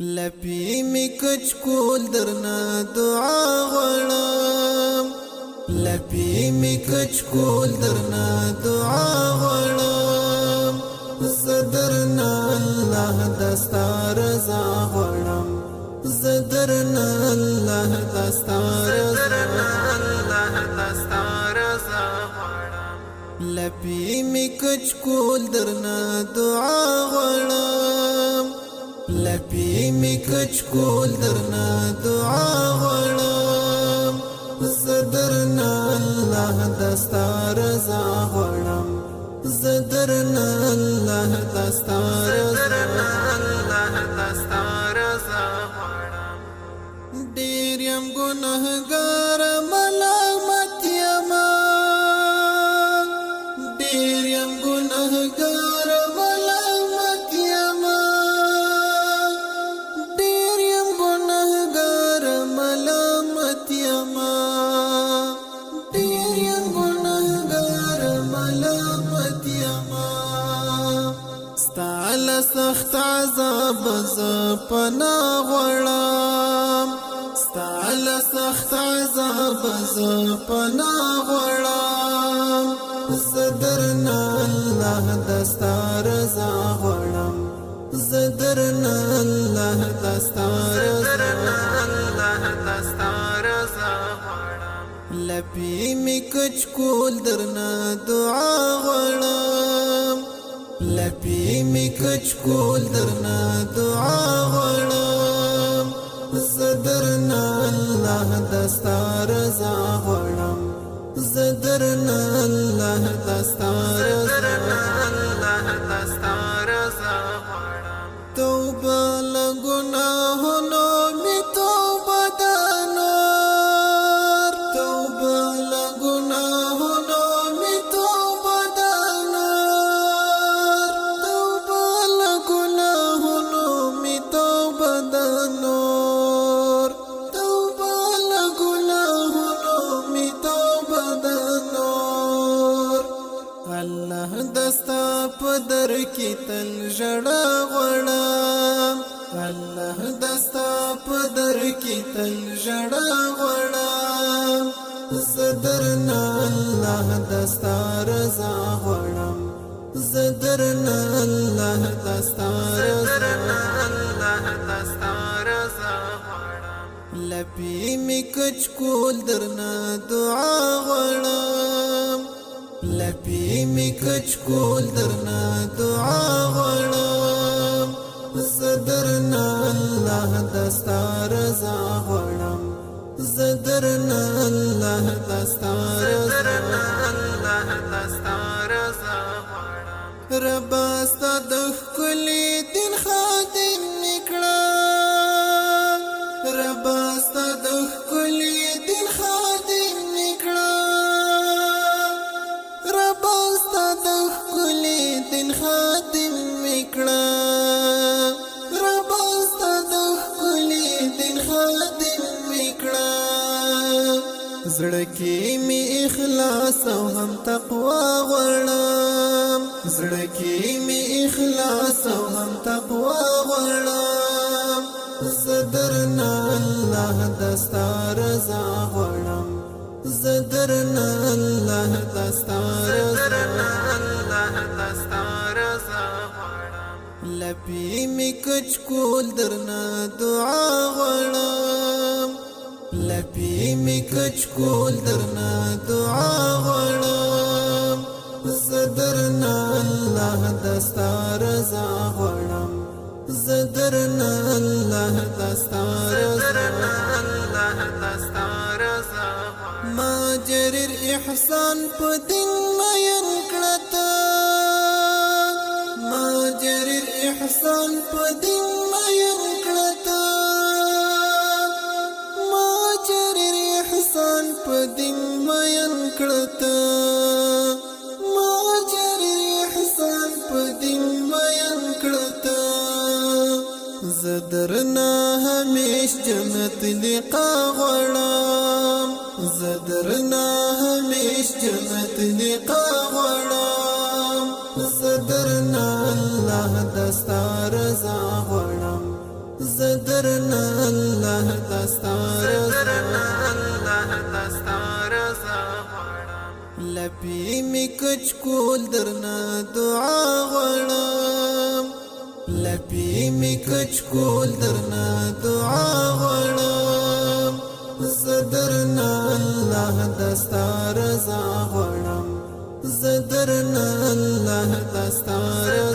لپی می کچ کول درنا دعا غړم لپی می کچ کول درنا دعا غړم زدرنا الله دستار رضا غړم زدرنا الله دستار رضا غړم لپی می کچ کول درنا دعا غړم لپی می کچ کول درنا دعا غړم زدرنا الله دستار رضا غړم زدرنا الله دستار رضا غړم ډیر يم ګناهګار ملامت یم ډیر يم ګناهګار ملامت یم ډیر يم ګناهګار ملامت یم ډیر يم ګناهګار ملامت یم ستاله سخت عذاب ز پناه غړم ستاله سخت عذاب ز پناه غړم زدرنا الله دستار رضا غړم زدرنا الله دستار رضا غړم لپی می کچ کول درنا دعا غړم لپی می کچ کول درنا دعا غړم زدرنا الله دستار رضا غړم زدرنا الله دستار رضا غړم توبه لګناهونو می توبه دانور توبه لګناهونو می توبه دانور توبه لګناهونو می توبه دانور توبه لګناهونو می توبه دانور الله دستا پدر کی تل جڑا غړم الله دستا پدر کی تل جڑا غړم زدرنا الله دستا رضا غړم زدرنا الله دستا رضا غړم لپی می کچ کول درنا دعا غړم لپی می کچ کول درنا دعا غړم زدرنا الله دستار رضا غړم زدرنا الله دستار رضا غړم ربا ستد کلی دین خادم نکړه ربا ستد کلی دین خادم نکړه ربا ستد کلی دین خادم نکړه ربا ستد کلی دین خادم نکړه زړه کې می اخلاص او هم تقوا غړم زړه کې می اخلاص او هم تقوا غړم زدرنا الله دستار رضا غړم زدرنا الله دستار رضا غړم لپی می کچ کول درنا دعا غړم لپی می کچ کول درنا دعا غړم زدرنا الله دستار رضا غړم زدرنا الله دستار رضا ما جرر احسان په دین مین کړتا ما جرر احسان په دین مین کړتا ما جرر احسان په دین مین کړتا ما جرر احسان په دین مین کړتا زدرنا همیش جنت لقا غړم زدرنا همیش جنت لقا غړم زدرنا الله دستار رضا غړم زدرنا الله دستار لپی می کچ کول درنا دعا غړم لپی می کچ کول درنا دعا غړم زدرنا الله دستار غړم زدرنا الله دستار